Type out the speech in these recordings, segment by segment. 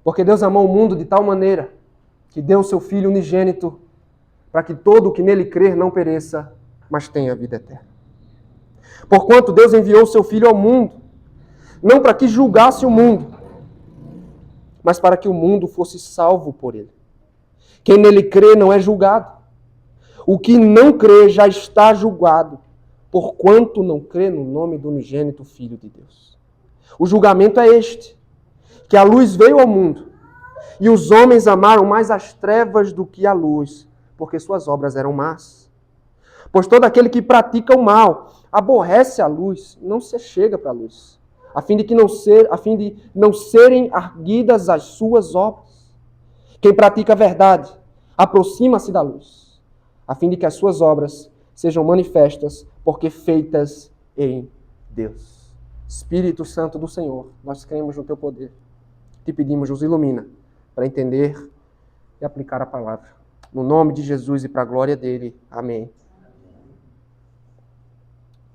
Porque Deus amou o mundo de tal maneira que deu o seu Filho unigênito para que todo o que nele crer não pereça, mas tenha vida eterna. Porquanto Deus enviou o seu Filho ao mundo, não para que julgasse o mundo, mas para que o mundo fosse salvo por ele. Quem nele crê não é julgado. O que não crê já está julgado, porquanto não crê no nome do unigênito Filho de Deus. O julgamento é este, que a luz veio ao mundo, e os homens amaram mais as trevas do que a luz, porque suas obras eram más. Pois todo aquele que pratica o mal aborrece a luz, não se chega para a luz, a fim de não serem arguidas as suas obras. Quem pratica a verdade aproxima-se da luz, a fim de que as suas obras sejam manifestas, porque feitas em Deus. Espírito Santo do Senhor, nós cremos no teu poder. Te pedimos, nos ilumina para entender e aplicar a palavra. No nome de Jesus e para a glória dele. Amém.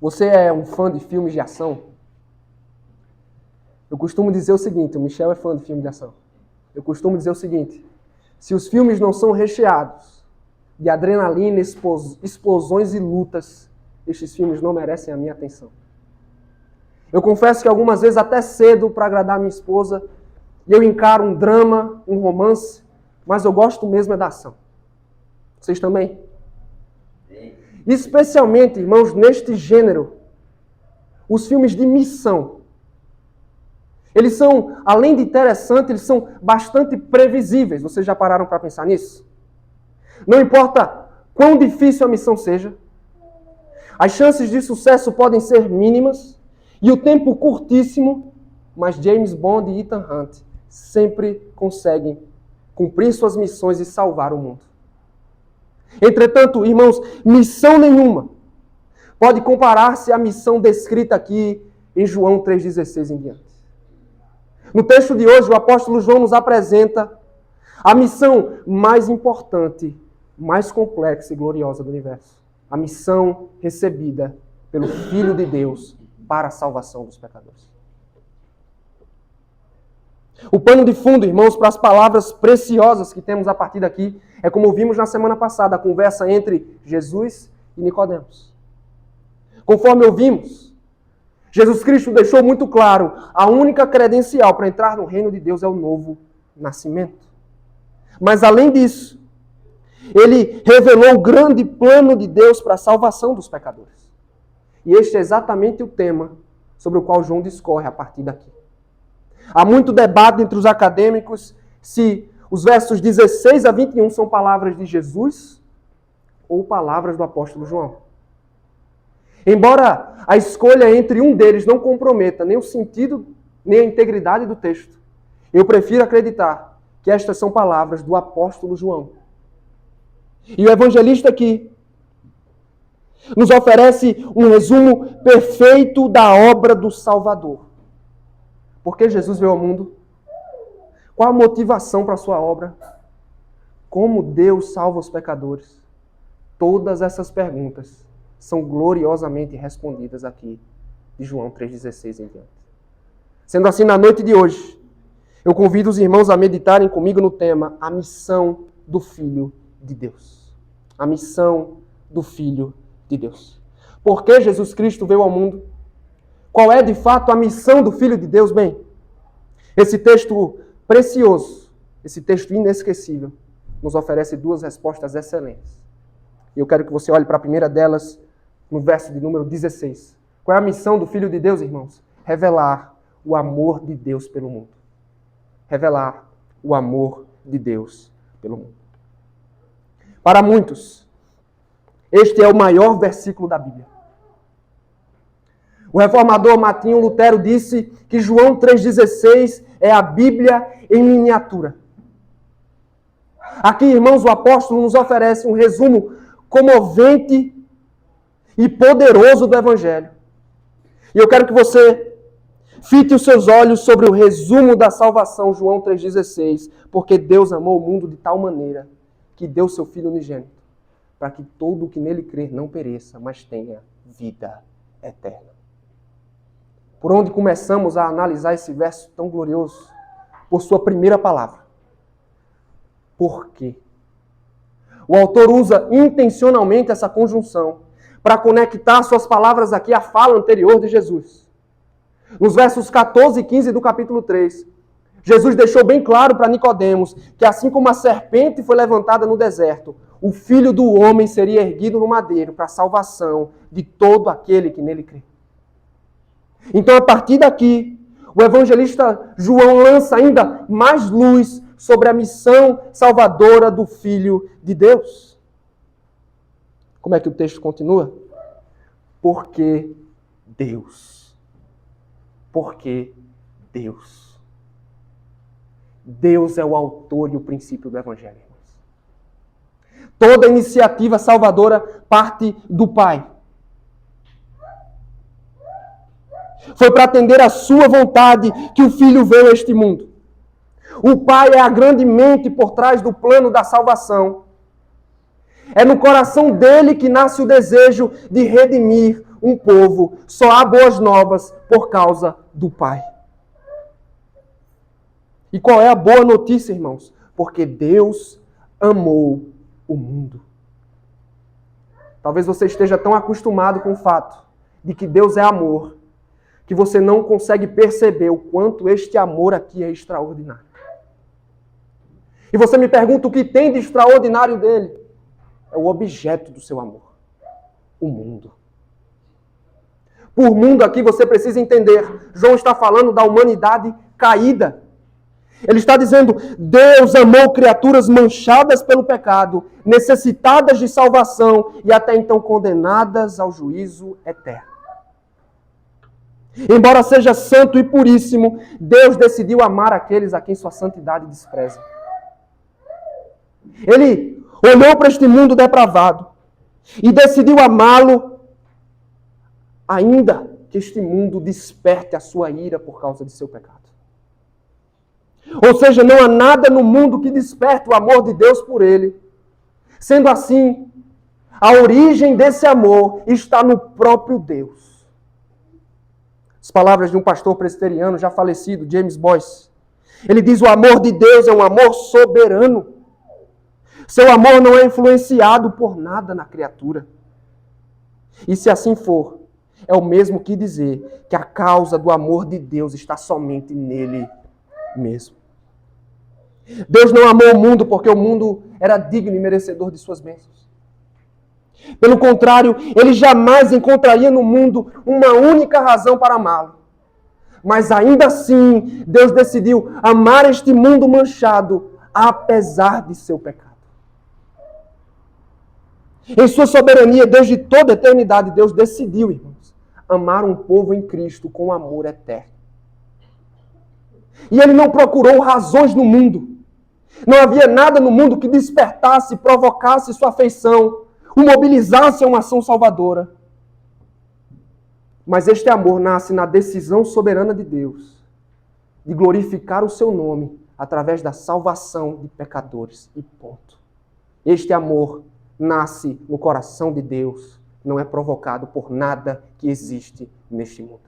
Você é um fã de filmes de ação? Eu costumo dizer o seguinte, o Michel é fã de filmes de ação. Eu costumo dizer o seguinte, se os filmes não são recheados de adrenalina, explosões e lutas, estes filmes não merecem a minha atenção. Eu confesso que algumas vezes até cedo para agradar minha esposa, eu encaro um drama, um romance, mas eu gosto mesmo é da ação. Vocês também? Especialmente, irmãos, neste gênero, os filmes de missão. Eles são, além de interessantes, eles são bastante previsíveis. Vocês já pararam para pensar nisso? Não importa quão difícil a missão seja, as chances de sucesso podem ser mínimas e o tempo curtíssimo, mas James Bond e Ethan Hunt sempre conseguem cumprir suas missões e salvar o mundo. Entretanto, irmãos, missão nenhuma pode comparar-se à missão descrita aqui em João 3,16 em diante. No texto de hoje, o apóstolo João nos apresenta a missão mais importante, mais complexa e gloriosa do universo. A missão recebida pelo Filho de Deus para a salvação dos pecadores. O pano de fundo, irmãos, para as palavras preciosas que temos a partir daqui, é como vimos na semana passada, a conversa entre Jesus e Nicodemos. Conforme ouvimos, Jesus Cristo deixou muito claro, a única credencial para entrar no reino de Deus é o novo nascimento. Mas além disso, ele revelou o grande plano de Deus para a salvação dos pecadores. E este é exatamente o tema sobre o qual João discorre a partir daqui. Há muito debate entre os acadêmicos se os versos 16 a 21 são palavras de Jesus ou palavras do apóstolo João. Embora a escolha entre um deles não comprometa nem o sentido nem a integridade do texto, eu prefiro acreditar que estas são palavras do apóstolo João. E o evangelista aqui nos oferece um resumo perfeito da obra do Salvador. Por que Jesus veio ao mundo? Qual a motivação para a sua obra? Como Deus salva os pecadores? Todas essas perguntas são gloriosamente respondidas aqui de João 3,16 em diante. Sendo assim, na noite de hoje, eu convido os irmãos a meditarem comigo no tema a missão do Filho de Deus. A missão do Filho de Deus. Por que Jesus Cristo veio ao mundo? Qual é, de fato, a missão do Filho de Deus? Bem, esse texto precioso, esse texto inesquecível, nos oferece duas respostas excelentes. E eu quero que você olhe para a primeira delas, no verso de número 16. Qual é a missão do Filho de Deus, irmãos? Revelar o amor de Deus pelo mundo. Revelar o amor de Deus pelo mundo. Para muitos, este é o maior versículo da Bíblia. O reformador Martinho Lutero disse que João 3,16 é a Bíblia em miniatura. Aqui, irmãos, o apóstolo nos oferece um resumo comovente e poderoso do Evangelho. E eu quero que você fite os seus olhos sobre o resumo da salvação, João 3,16, porque Deus amou o mundo de tal maneira que deu seu Filho unigênito, para que todo o que nele crer não pereça, mas tenha vida eterna. Por onde começamos a analisar esse verso tão glorioso? por sua primeira palavra. Por quê? O autor usa intencionalmente essa conjunção para conectar suas palavras aqui à fala anterior de Jesus. Nos versos 14 e 15 do capítulo 3, Jesus deixou bem claro para Nicodemos que assim como a serpente foi levantada no deserto, o Filho do Homem seria erguido no madeiro para a salvação de todo aquele que nele crê. Então, a partir daqui, o evangelista João lança ainda mais luz sobre a missão salvadora do Filho de Deus. Como é que o texto continua? Porque Deus. Porque Deus. Deus é o autor e o princípio do Evangelho. Toda iniciativa salvadora parte do Pai. Foi para atender a sua vontade que o Filho veio a este mundo. O Pai é a grande mente por trás do plano da salvação. É no coração dele que nasce o desejo de redimir um povo. Só há boas novas por causa do Pai. E qual é a boa notícia, irmãos? Porque Deus amou o mundo. Talvez você esteja tão acostumado com o fato de que Deus é amor, que você não consegue perceber o quanto este amor aqui é extraordinário. E você me pergunta o que tem de extraordinário dele? É o objeto do seu amor. O mundo. Por mundo aqui você precisa entender. João está falando da humanidade caída. Ele está dizendo, Deus amou criaturas manchadas pelo pecado, necessitadas de salvação e até então condenadas ao juízo eterno. Embora seja santo e puríssimo, Deus decidiu amar aqueles a quem sua santidade despreza. Ele olhou para este mundo depravado e decidiu amá-lo, ainda que este mundo desperte a sua ira por causa de seu pecado. Ou seja, não há nada no mundo que desperte o amor de Deus por ele. Sendo assim, a origem desse amor está no próprio Deus. As palavras de um pastor presbiteriano já falecido, James Boyce. Ele diz, o amor de Deus é um amor soberano. Seu amor não é influenciado por nada na criatura. E se assim for, é o mesmo que dizer que a causa do amor de Deus está somente nele mesmo. Deus não amou o mundo porque o mundo era digno e merecedor de suas bênçãos. Pelo contrário, ele jamais encontraria no mundo uma única razão para amá-lo. Mas ainda assim, Deus decidiu amar este mundo manchado, apesar de seu pecado. Em sua soberania, desde toda a eternidade, Deus decidiu, irmãos, amar um povo em Cristo com amor eterno. E ele não procurou razões no mundo. Não havia nada no mundo que despertasse, provocasse sua afeição, o mobilizasse a uma ação salvadora. Mas este amor nasce na decisão soberana de Deus de glorificar o seu nome através da salvação de pecadores. E ponto. Este amor nasce no coração de Deus, não é provocado por nada que existe neste mundo.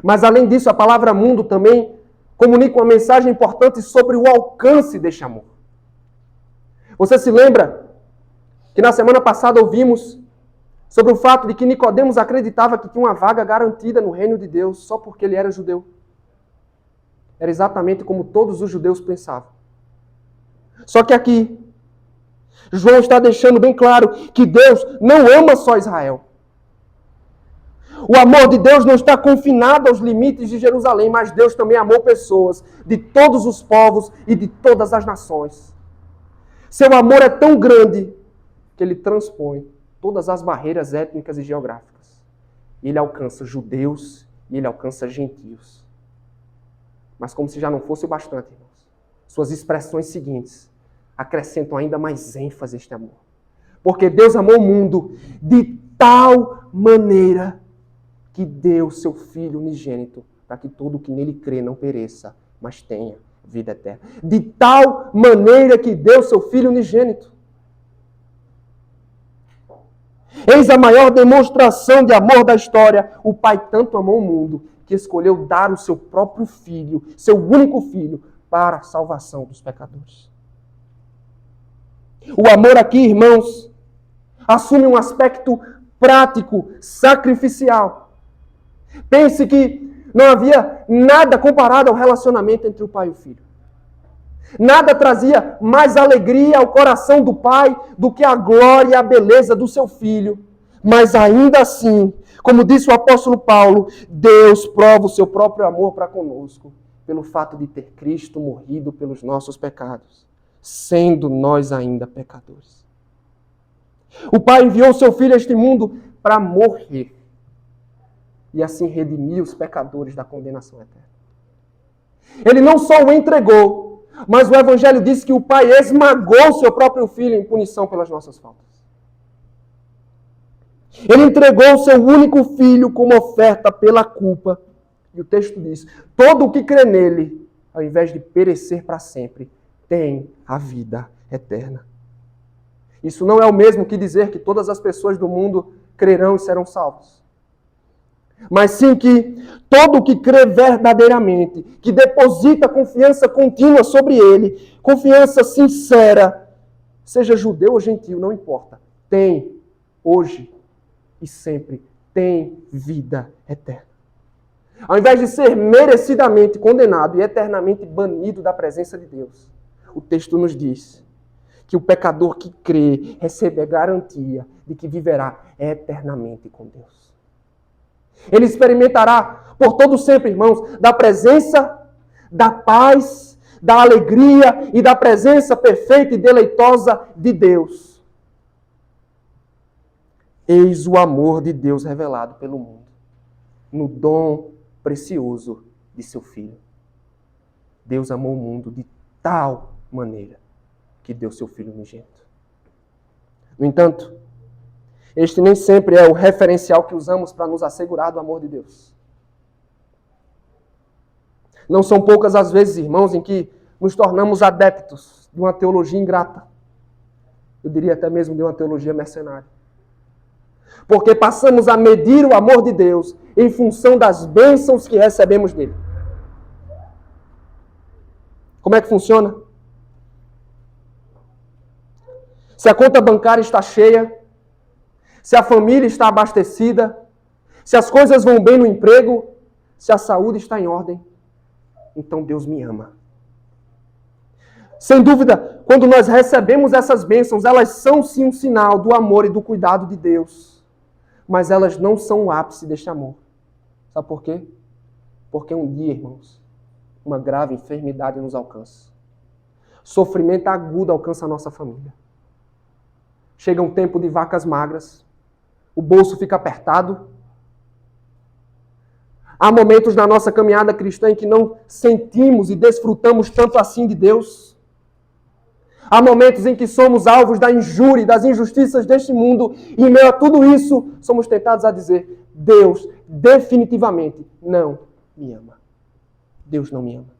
Mas além disso, a palavra mundo também comunica uma mensagem importante sobre o alcance deste amor. Você se lembra que na semana passada ouvimos sobre o fato de que Nicodemos acreditava que tinha uma vaga garantida no reino de Deus só porque ele era judeu. Era exatamente como todos os judeus pensavam. Só que aqui, João está deixando bem claro que Deus não ama só Israel. O amor de Deus não está confinado aos limites de Jerusalém, mas Deus também amou pessoas de todos os povos e de todas as nações. Seu amor é tão grande que ele transpõe todas as barreiras étnicas e geográficas. Ele alcança judeus e ele alcança gentios. Mas como se já não fosse o bastante, irmãos, suas expressões seguintes acrescentam ainda mais ênfase a este amor. Porque Deus amou o mundo de tal maneira que deu seu Filho unigênito para que todo o que nele crê não pereça, mas tenha vida eterna. De tal maneira que deu seu Filho unigênito. Eis a maior demonstração de amor da história. O Pai tanto amou o mundo que escolheu dar o seu próprio filho, seu único filho, para a salvação dos pecadores. O amor aqui, irmãos, assume um aspecto prático, sacrificial. Pense que não havia nada comparado ao relacionamento entre o pai e o filho. Nada trazia mais alegria ao coração do pai do que a glória e a beleza do seu filho. Mas ainda assim, como disse o apóstolo Paulo, Deus prova o seu próprio amor para conosco, pelo fato de ter Cristo morrido pelos nossos pecados, sendo nós ainda pecadores. O Pai enviou o seu Filho a este mundo para morrer e assim redimir os pecadores da condenação eterna. Ele não só o entregou, mas o Evangelho diz que o Pai esmagou o seu próprio Filho em punição pelas nossas faltas. Ele entregou o seu único Filho como oferta pela culpa. E o texto diz, todo o que crê nele, ao invés de perecer para sempre, tem a vida eterna. Isso não é o mesmo que dizer que todas as pessoas do mundo crerão e serão salvos. Mas sim que todo o que crê verdadeiramente, que deposita confiança contínua sobre ele, confiança sincera, seja judeu ou gentil, não importa, tem hoje e sempre tem vida eterna. Ao invés de ser merecidamente condenado e eternamente banido da presença de Deus, o texto nos diz que o pecador que crê recebe a garantia de que viverá eternamente com Deus. Ele experimentará por todo sempre, irmãos, da presença, da paz, da alegria e da presença perfeita e deleitosa de Deus. Eis o amor de Deus revelado pelo mundo, no dom precioso de seu Filho. Deus amou o mundo de tal maneira que deu seu Filho unigênito. No entanto, este nem sempre é o referencial que usamos para nos assegurar do amor de Deus. Não são poucas as vezes, irmãos, em que nos tornamos adeptos de uma teologia ingrata. Eu diria até mesmo de uma teologia mercenária. Porque passamos a medir o amor de Deus em função das bênçãos que recebemos dele. Como é que funciona? Se a conta bancária está cheia, se a família está abastecida, se as coisas vão bem no emprego, se a saúde está em ordem, então Deus me ama. Sem dúvida, quando nós recebemos essas bênçãos, elas são sim um sinal do amor e do cuidado de Deus. Mas elas não são o ápice deste amor. Sabe por quê? Porque um dia, irmãos, uma grave enfermidade nos alcança. Sofrimento agudo alcança a nossa família. Chega um tempo de vacas magras, o bolso fica apertado. Há momentos na nossa caminhada cristã em que não sentimos e desfrutamos tanto assim de Deus. Há momentos em que somos alvos da injúria e das injustiças deste mundo e em meio a tudo isso somos tentados a dizer, Deus definitivamente não me ama. Deus não me ama.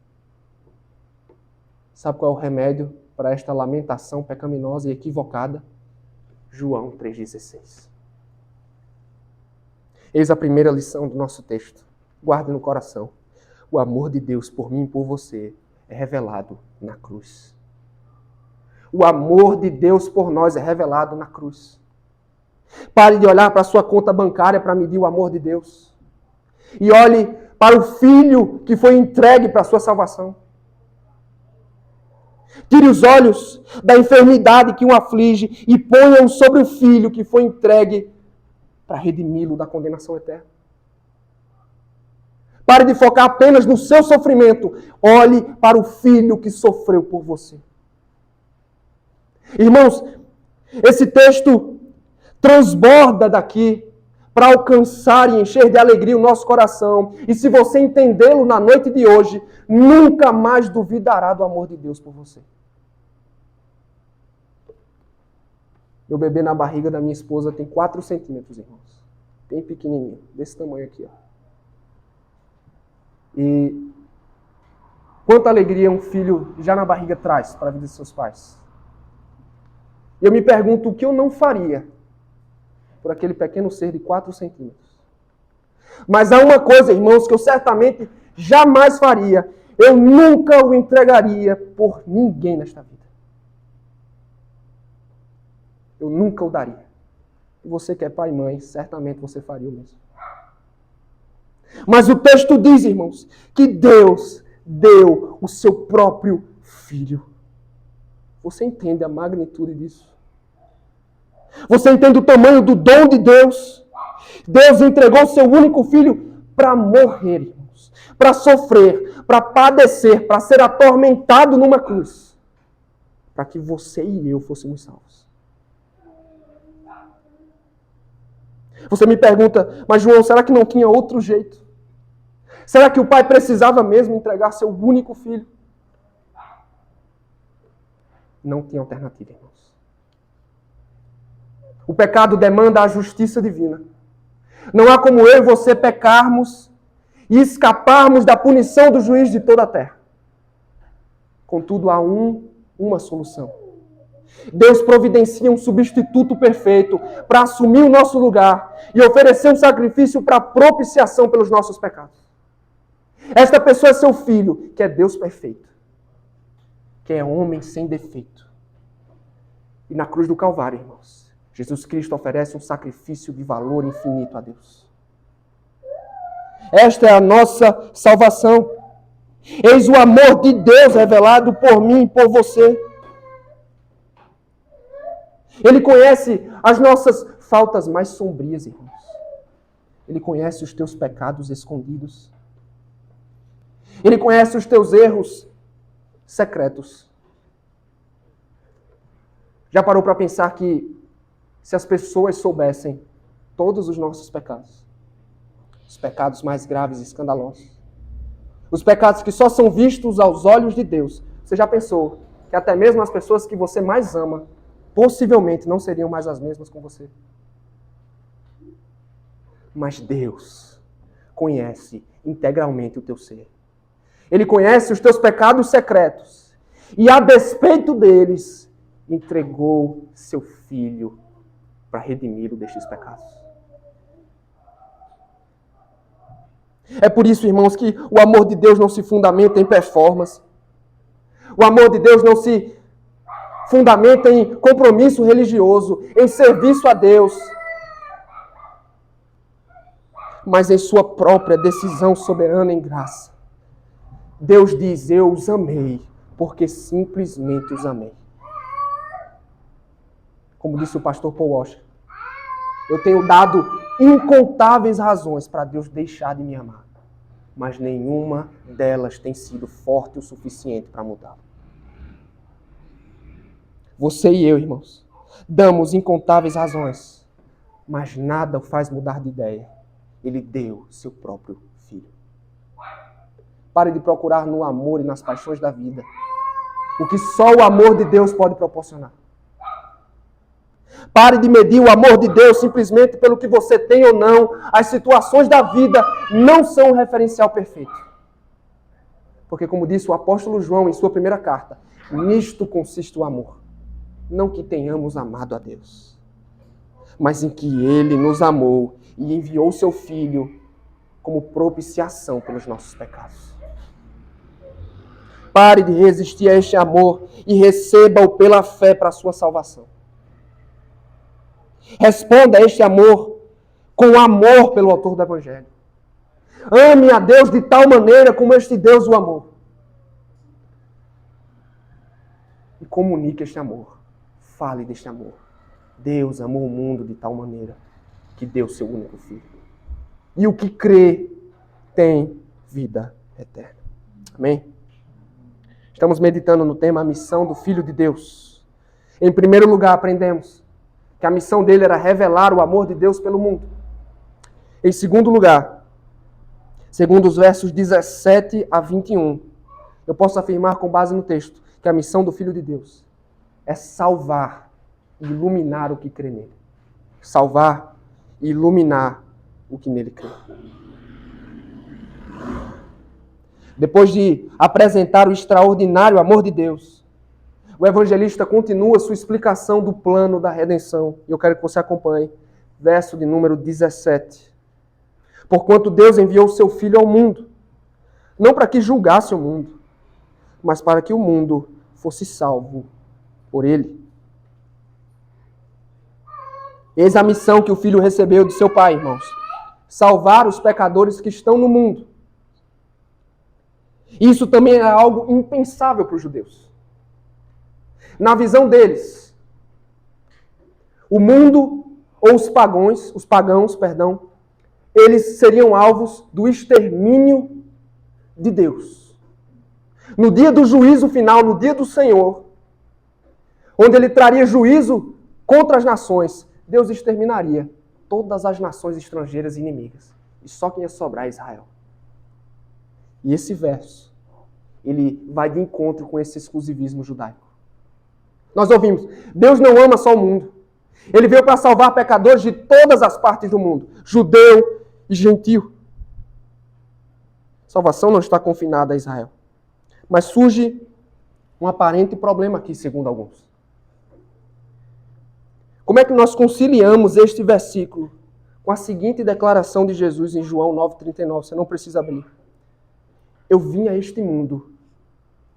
Sabe qual é o remédio para esta lamentação pecaminosa e equivocada? João 3,16. Eis a primeira lição do nosso texto. Guarde no coração. O amor de Deus por mim e por você é revelado na cruz. O amor de Deus por nós é revelado na cruz. Pare de olhar para a sua conta bancária para medir o amor de Deus. E olhe para o Filho que foi entregue para a sua salvação. Tire os olhos da enfermidade que o aflige e ponha-o sobre o Filho que foi entregue para redimi-lo da condenação eterna. Pare de focar apenas no seu sofrimento. Olhe para o Filho que sofreu por você. Irmãos, esse texto transborda daqui para alcançar e encher de alegria o nosso coração. E se você entendê-lo na noite de hoje, nunca mais duvidará do amor de Deus por você. Meu bebê na barriga da minha esposa tem 4 centímetros, irmãos. Bem pequenininho, desse tamanho aqui, ó. E quanta alegria um filho já na barriga traz para a vida de seus pais. E eu me pergunto o que eu não faria por aquele pequeno ser de 4 centímetros. Mas há uma coisa, irmãos, que eu certamente jamais faria. Eu nunca o entregaria por ninguém nesta vida. Eu nunca o daria. E você que é pai e mãe, certamente você faria o mesmo. Mas o texto diz, irmãos, que Deus deu o seu próprio Filho. Você entende a magnitude disso? Você entende o tamanho do dom de Deus? Deus entregou o seu único Filho para morrer, irmãos. Para sofrer, para padecer, para ser atormentado numa cruz. Para que você e eu fôssemos salvos. Você me pergunta, mas João, será que não tinha outro jeito? Será que o pai precisava mesmo entregar seu único filho? Não tinha alternativa, irmãos. O pecado demanda a justiça divina. Não há como eu e você pecarmos e escaparmos da punição do juiz de toda a terra. Contudo, há uma solução. Deus providencia um substituto perfeito para assumir o nosso lugar e oferecer um sacrifício para propiciação pelos nossos pecados. Esta pessoa é seu filho, que é Deus perfeito, que é homem sem defeito. E na cruz do Calvário, irmãos, Jesus Cristo oferece um sacrifício de valor infinito a Deus. Esta é a nossa salvação. Eis o amor de Deus revelado por mim e por você. Ele conhece as nossas faltas mais sombrias, irmãos. Ele conhece os teus pecados escondidos. Ele conhece os teus erros secretos. Já parou para pensar que se as pessoas soubessem todos os nossos pecados, os pecados mais graves e escandalosos, os pecados que só são vistos aos olhos de Deus, você já pensou que até mesmo as pessoas que você mais ama possivelmente não seriam mais as mesmas com você? Mas Deus conhece integralmente o teu ser. Ele conhece os teus pecados secretos. E a despeito deles, entregou seu Filho para redimi-lo destes pecados. É por isso, irmãos, que o amor de Deus não se fundamenta em performance. O amor de Deus não se fundamenta em compromisso religioso, em serviço a Deus, mas em sua própria decisão soberana em graça. Deus diz, eu os amei, porque simplesmente os amei. Como disse o pastor Paul Washer, eu tenho dado incontáveis razões para Deus deixar de me amar, mas nenhuma delas tem sido forte o suficiente para mudá-lo. Você e eu, irmãos, damos incontáveis razões, mas nada o faz mudar de ideia. Ele deu seu próprio Filho. Pare de procurar no amor e nas paixões da vida o que só o amor de Deus pode proporcionar. Pare de medir o amor de Deus simplesmente pelo que você tem ou não. As situações da vida não são um referencial perfeito. Porque, como disse o apóstolo João em sua primeira carta, nisto consiste o amor. Não que tenhamos amado a Deus, mas em que Ele nos amou e enviou seu Filho como propiciação pelos nossos pecados. Pare de resistir a este amor e receba-o pela fé para a sua salvação. Responda a este amor com amor pelo autor do Evangelho. Ame a Deus de tal maneira como este Deus o amou. E comunique este amor. Fale deste amor. Deus amou o mundo de tal maneira que deu seu único Filho. E o que crê tem vida eterna. Amém? Estamos meditando no tema a missão do Filho de Deus. Em primeiro lugar, aprendemos que a missão dele era revelar o amor de Deus pelo mundo. Em segundo lugar, segundo os versos 17 a 21, eu posso afirmar com base no texto que a missão do Filho de Deus é salvar e iluminar o que crê nele. Salvar e iluminar o que nele crê. Depois de apresentar o extraordinário amor de Deus, o evangelista continua sua explicação do plano da redenção. E eu quero que você acompanhe. Verso de número 17. Porquanto Deus enviou o seu Filho ao mundo, não para que julgasse o mundo, mas para que o mundo fosse salvo por ele. Eis a missão que o Filho recebeu de seu Pai, irmãos. Salvar os pecadores que estão no mundo. Isso também é algo impensável para os judeus. Na visão deles, o mundo ou os pagãos, eles seriam alvos do extermínio de Deus. No dia do juízo final, no dia do Senhor, onde ele traria juízo contra as nações, Deus exterminaria todas as nações estrangeiras e inimigas. E só quem ia sobrar é Israel. E esse verso, ele vai de encontro com esse exclusivismo judaico. Nós ouvimos, Deus não ama só o mundo. Ele veio para salvar pecadores de todas as partes do mundo, judeu e gentio. Salvação não está confinada a Israel. Mas surge um aparente problema aqui, segundo alguns. Como é que nós conciliamos este versículo com a seguinte declaração de Jesus em João 9,39? Você não precisa abrir. Eu vim a este mundo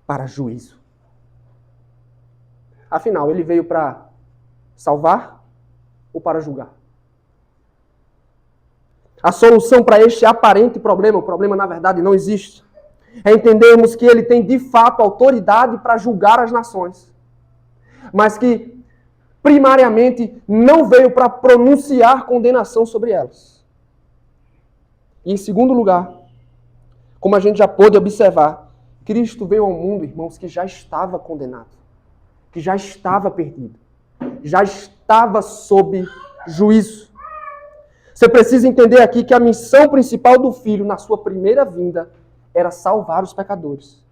para juízo. Afinal, ele veio para salvar ou para julgar? A solução para este aparente problema, o problema na verdade não existe, é entendermos que ele tem de fato autoridade para julgar as nações, mas que primariamente não veio para pronunciar condenação sobre elas. E em segundo lugar, como a gente já pôde observar, Cristo veio ao mundo, irmãos, que já estava condenado, que já estava perdido, já estava sob juízo. Você precisa entender aqui que a missão principal do Filho na sua primeira vinda era salvar os pecadores.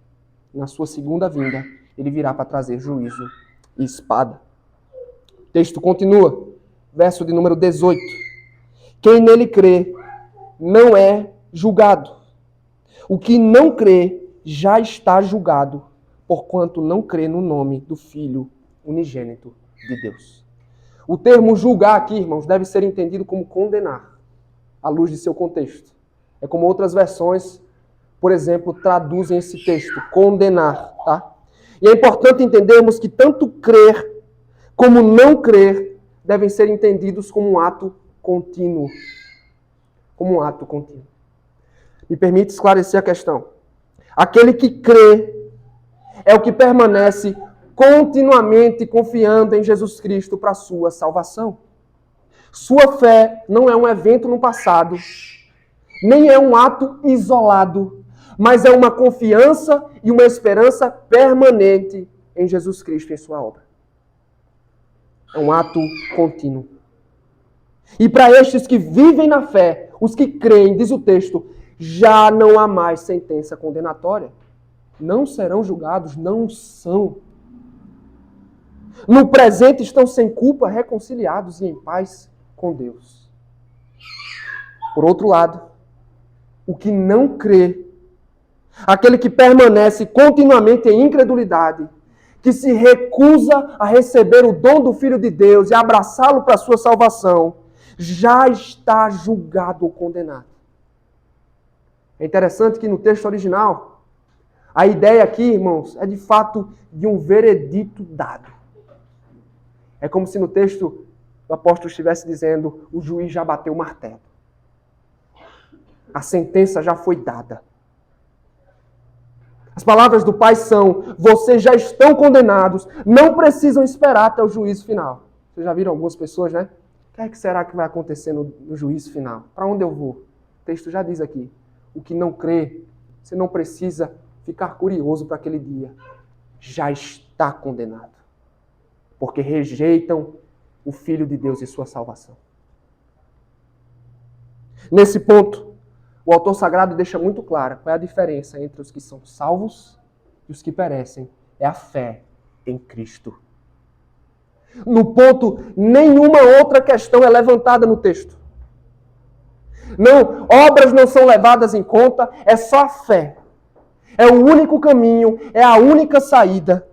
Na sua segunda vinda, ele virá para trazer juízo e espada. O texto continua, verso de número 18. Quem nele crê não é julgado. O que não crê já está julgado, porquanto não crê no nome do Filho unigênito de Deus. O termo julgar aqui, irmãos, deve ser entendido como condenar, à luz de seu contexto. É como outras versões, por exemplo, traduzem esse texto, condenar, tá? E é importante entendermos que tanto crer como não crer devem ser entendidos como um ato contínuo. Como um ato contínuo. Me permite esclarecer a questão. Aquele que crê é o que permanece continuamente confiando em Jesus Cristo para a sua salvação. Sua fé não é um evento no passado, nem é um ato isolado, mas é uma confiança e uma esperança permanente em Jesus Cristo e em sua obra. É um ato contínuo. E para estes que vivem na fé, os que creem, diz o texto, já não há mais sentença condenatória. Não serão julgados, não são. No presente estão sem culpa, reconciliados e em paz com Deus. Por outro lado, o que não crê, aquele que permanece continuamente em incredulidade, que se recusa a receber o dom do Filho de Deus e abraçá-lo para a sua salvação, já está julgado ou condenado. É interessante que no texto original, a ideia aqui, irmãos, é de fato de um veredito dado. É como se no texto o apóstolo estivesse dizendo, o juiz já bateu o martelo. A sentença já foi dada. As palavras do Pai são, vocês já estão condenados, não precisam esperar até o juízo final. Vocês já viram algumas pessoas, né? O que será que vai acontecer no juízo final? Para onde eu vou? O texto já diz aqui. O que não crê, você não precisa ficar curioso para aquele dia. Já está condenado. Porque rejeitam o Filho de Deus e sua salvação. Nesse ponto, o autor sagrado deixa muito clara qual é a diferença entre os que são salvos e os que perecem. É a fé em Cristo. No ponto, nenhuma outra questão é levantada no texto. Não, obras não são levadas em conta, é só a fé. É o único caminho, é a única saída.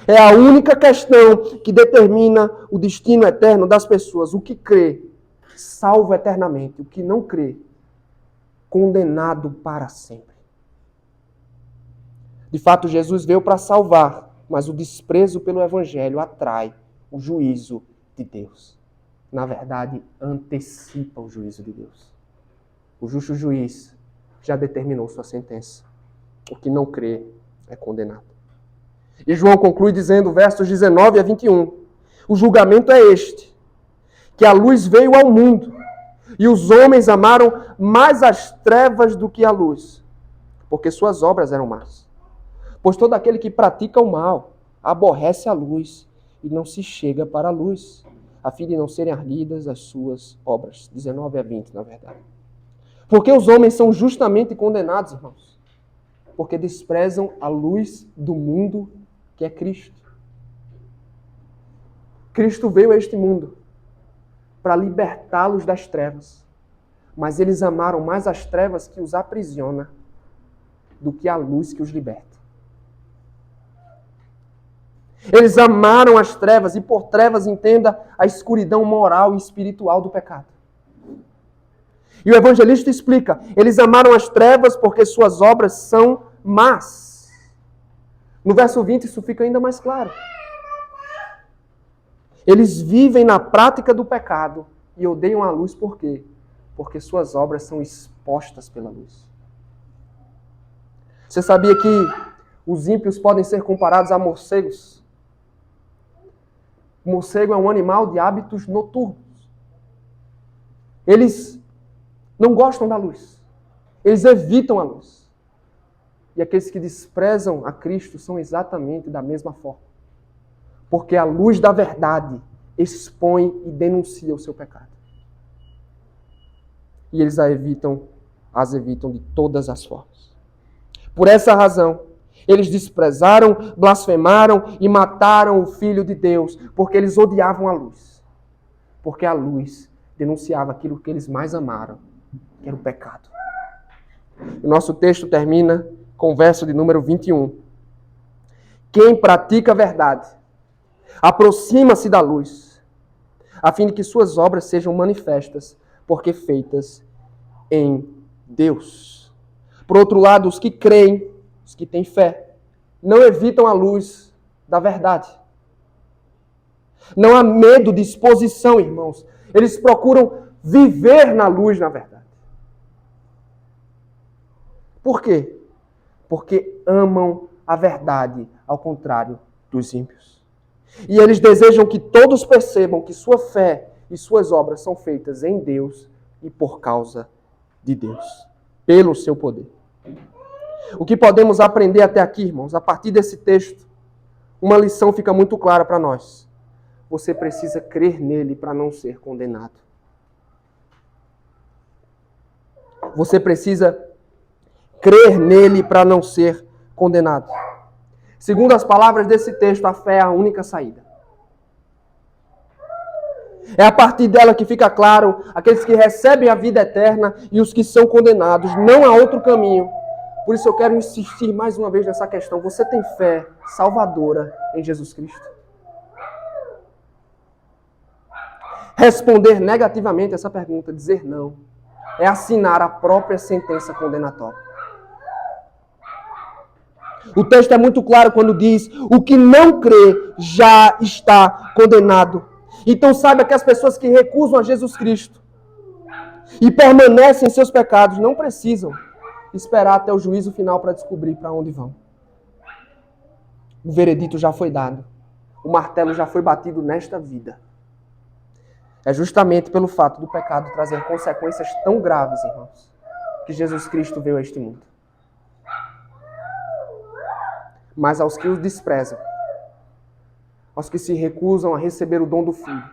É a única questão que determina o destino eterno das pessoas. O que crê salvo eternamente. O que não crê, condenado para sempre. De fato, Jesus veio para salvar, mas o desprezo pelo Evangelho atrai o juízo de Deus. Na verdade, antecipa o juízo de Deus. O justo juiz já determinou sua sentença. O que não crê é condenado. E João conclui dizendo, versos 19 a 21, o julgamento é este, que a luz veio ao mundo, e os homens amaram mais as trevas do que a luz, porque suas obras eram más. Pois todo aquele que pratica o mal aborrece a luz e não se chega para a luz, a fim de não serem ardidas as suas obras. 19 a 20, na verdade. Porque os homens são justamente condenados, irmãos, porque desprezam a luz do mundo que é Cristo. Cristo veio a este mundo para libertá-los das trevas, mas eles amaram mais as trevas que os aprisiona do que a luz que os liberta. Eles amaram as trevas, e por trevas entenda a escuridão moral e espiritual do pecado. E o evangelista explica, eles amaram as trevas porque suas obras são más. No verso 20 isso fica ainda mais claro. Eles vivem na prática do pecado e odeiam a luz por quê? Porque suas obras são expostas pela luz. Você sabia que os ímpios podem ser comparados a morcegos? O morcego é um animal de hábitos noturnos. Eles não gostam da luz. Eles evitam a luz. E aqueles que desprezam a Cristo são exatamente da mesma forma. Porque a luz da verdade expõe e denuncia o seu pecado. E eles as evitam de todas as formas. Por essa razão, eles desprezaram, blasfemaram e mataram o Filho de Deus, porque eles odiavam a luz. Porque a luz denunciava aquilo que eles mais amaram, que era o pecado. O nosso texto termina com o verso de número 21. Quem pratica a verdade aproxima-se da luz, a fim de que suas obras sejam manifestas, porque feitas em Deus. Por outro lado, os que creem, os que têm fé, não evitam a luz da verdade. Não há medo de exposição, irmãos. Eles procuram viver na luz, na verdade. Por quê? Porque amam a verdade, ao contrário dos ímpios. E eles desejam que todos percebam que sua fé e suas obras são feitas em Deus e por causa de Deus, pelo seu poder. O que podemos aprender até aqui, irmãos? A partir desse texto, uma lição fica muito clara para nós. Você precisa crer nele para não ser condenado. Você precisa crer nele para não ser condenado. Segundo as palavras desse texto, a fé é a única saída. É a partir dela que fica claro aqueles que recebem a vida eterna e os que são condenados. Não há outro caminho. Por isso eu quero insistir mais uma vez nessa questão. Você tem fé salvadora em Jesus Cristo? Responder negativamente essa pergunta, dizer não, é assinar a própria sentença condenatória. O texto é muito claro quando diz, o que não crê já está condenado. Então saiba que as pessoas que recusam a Jesus Cristo e permanecem em seus pecados não precisam esperar até o juízo final para descobrir para onde vão. O veredito já foi dado. O martelo já foi batido nesta vida. É justamente pelo fato do pecado trazer consequências tão graves, irmãos, que Jesus Cristo veio a este mundo. Mas aos que o desprezam, aos que se recusam a receber o dom do Filho,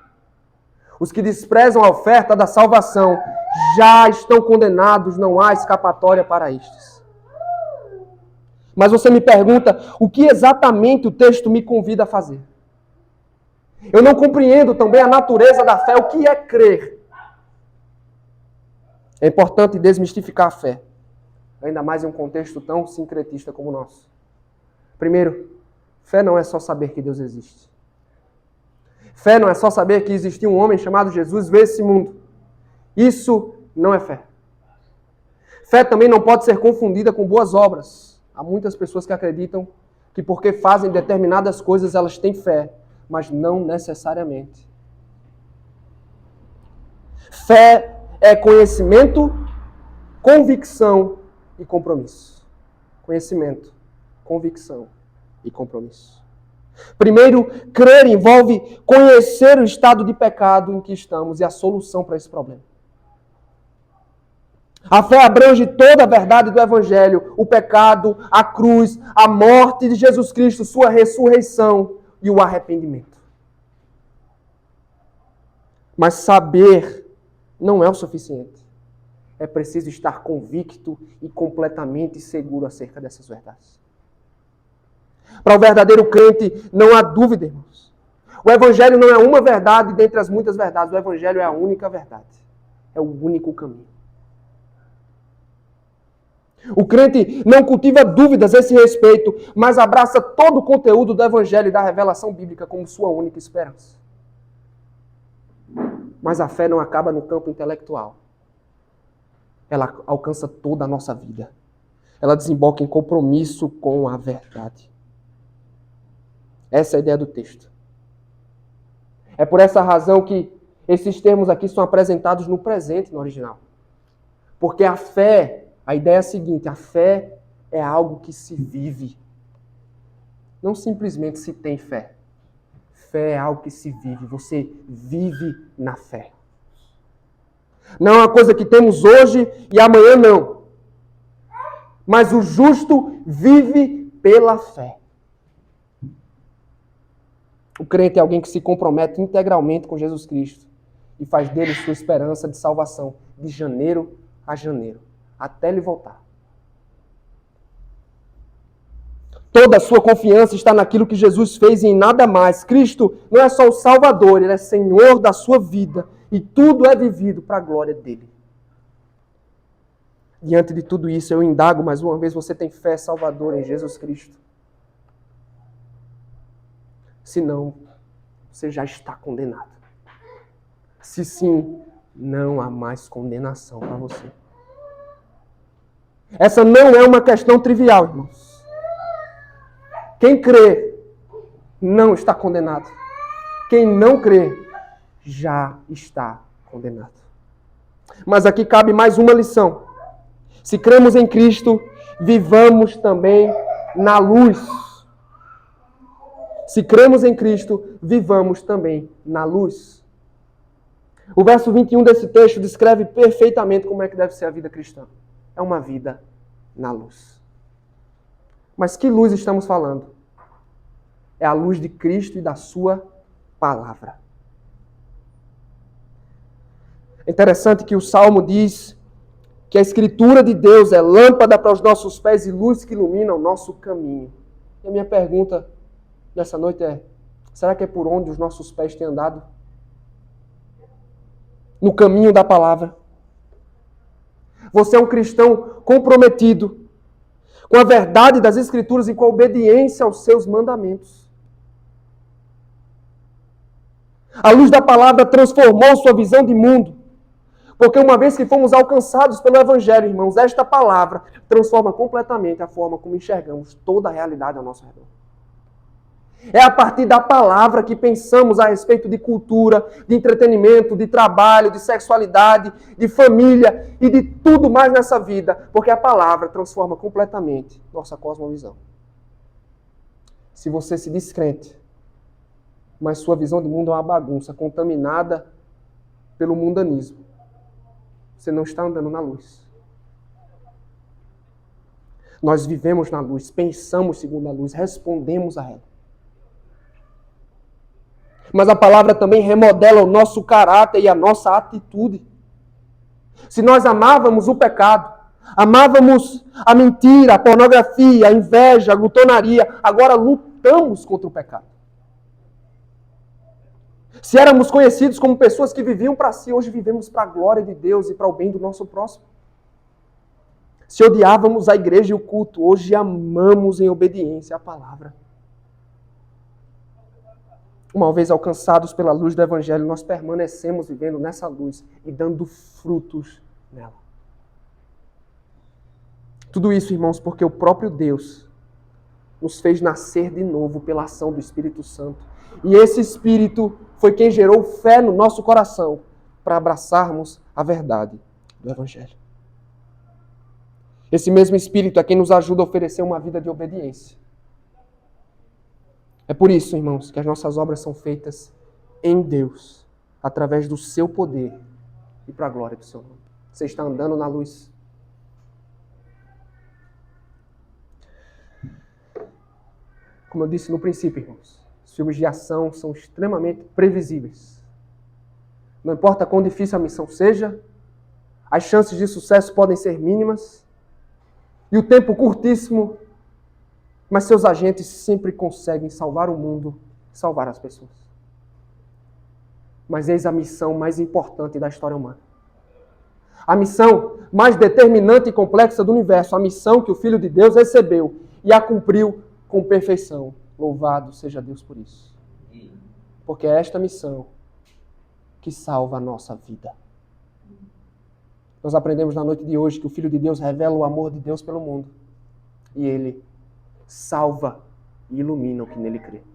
os que desprezam a oferta da salvação, já estão condenados, não há escapatória para estes. Mas você me pergunta, o que exatamente o texto me convida a fazer? Eu não compreendo também a natureza da fé, o que é crer. É importante desmistificar a fé, ainda mais em um contexto tão sincretista como o nosso. Primeiro, fé não é só saber que Deus existe. Fé não é só saber que existia um homem chamado Jesus, veio esse mundo. Isso não é fé. Fé também não pode ser confundida com boas obras. Há muitas pessoas que acreditam que porque fazem determinadas coisas elas têm fé, mas não necessariamente. Fé é conhecimento, convicção e compromisso. Conhecimento, convicção e compromisso. Primeiro, crer envolve conhecer o estado de pecado em que estamos e a solução para esse problema. A fé abrange toda a verdade do Evangelho, o pecado, a cruz, a morte de Jesus Cristo, sua ressurreição e o arrependimento. Mas saber não é o suficiente. É preciso estar convicto e completamente seguro acerca dessas verdades. Para o verdadeiro crente, não há dúvida, irmãos. O Evangelho não é uma verdade dentre as muitas verdades. O Evangelho é a única verdade. É o único caminho. O crente não cultiva dúvidas a esse respeito, mas abraça todo o conteúdo do Evangelho e da revelação bíblica como sua única esperança. Mas a fé não acaba no campo intelectual. Ela alcança toda a nossa vida. Ela desemboca em compromisso com a verdade. Essa é a ideia do texto. É por essa razão que esses termos aqui são apresentados no presente, no original. Porque a fé, a ideia é a seguinte, a fé é algo que se vive. Não simplesmente se tem fé. Fé é algo que se vive. Você vive na fé. Não é uma coisa que temos hoje e amanhã não. Mas o justo vive pela fé. O crente é alguém que se compromete integralmente com Jesus Cristo e faz dele sua esperança de salvação de janeiro a janeiro, até ele voltar. Toda a sua confiança está naquilo que Jesus fez e em nada mais. Cristo não é só o Salvador, Ele é Senhor da sua vida e tudo é vivido para a glória dele. Diante de tudo isso, eu indago mais uma vez, você tem fé salvadora em Jesus Cristo? Se não, você já está condenado. Se sim, não há mais condenação para você. Essa não é uma questão trivial, irmãos. Quem crê não está condenado. Quem não crê já está condenado. Mas aqui cabe mais uma lição. Se cremos em Cristo, vivamos também na luz. Se cremos em Cristo, vivamos também na luz. O verso 21 desse texto descreve perfeitamente como é que deve ser a vida cristã. É uma vida na luz. Mas que luz estamos falando? É a luz de Cristo e da sua palavra. É interessante que o Salmo diz que a Escritura de Deus é lâmpada para os nossos pés e luz que ilumina o nosso caminho. E a minha pergunta nessa noite é, será que é por onde os nossos pés têm andado? No caminho da palavra. Você é um cristão comprometido com a verdade das Escrituras e com a obediência aos seus mandamentos. A luz da palavra transformou sua visão de mundo. Porque uma vez que fomos alcançados pelo Evangelho, irmãos, esta palavra transforma completamente a forma como enxergamos toda a realidade ao nosso redor. É a partir da palavra que pensamos a respeito de cultura, de entretenimento, de trabalho, de sexualidade, de família e de tudo mais nessa vida. Porque a palavra transforma completamente nossa cosmovisão. Se você se diz crente, mas sua visão de mundo é uma bagunça, contaminada pelo mundanismo, você não está andando na luz. Nós vivemos na luz, pensamos segundo a luz, respondemos a ela. Mas a palavra também remodela o nosso caráter e a nossa atitude. Se nós amávamos o pecado, amávamos a mentira, a pornografia, a inveja, a glutonaria, agora lutamos contra o pecado. Se éramos conhecidos como pessoas que viviam para si, hoje vivemos para a glória de Deus e para o bem do nosso próximo. Se odiávamos a igreja e o culto, hoje amamos em obediência à palavra. Uma vez alcançados pela luz do Evangelho, nós permanecemos vivendo nessa luz e dando frutos nela. Tudo isso, irmãos, porque o próprio Deus nos fez nascer de novo pela ação do Espírito Santo. E esse Espírito foi quem gerou fé no nosso coração para abraçarmos a verdade do Evangelho. Esse mesmo Espírito é quem nos ajuda a oferecer uma vida de obediência. É por isso, irmãos, que as nossas obras são feitas em Deus, através do seu poder e para a glória do seu nome. Você está andando na luz. Como eu disse no princípio, irmãos, os filmes de ação são extremamente previsíveis. Não importa quão difícil a missão seja, as chances de sucesso podem ser mínimas e o tempo curtíssimo, mas seus agentes sempre conseguem salvar o mundo, salvar as pessoas. Mas eis a missão mais importante da história humana. A missão mais determinante e complexa do universo, a missão que o Filho de Deus recebeu e a cumpriu com perfeição. Louvado seja Deus por isso. Porque é esta missão que salva a nossa vida. Nós aprendemos na noite de hoje que o Filho de Deus revela o amor de Deus pelo mundo. E ele salva e ilumina o que nele crê.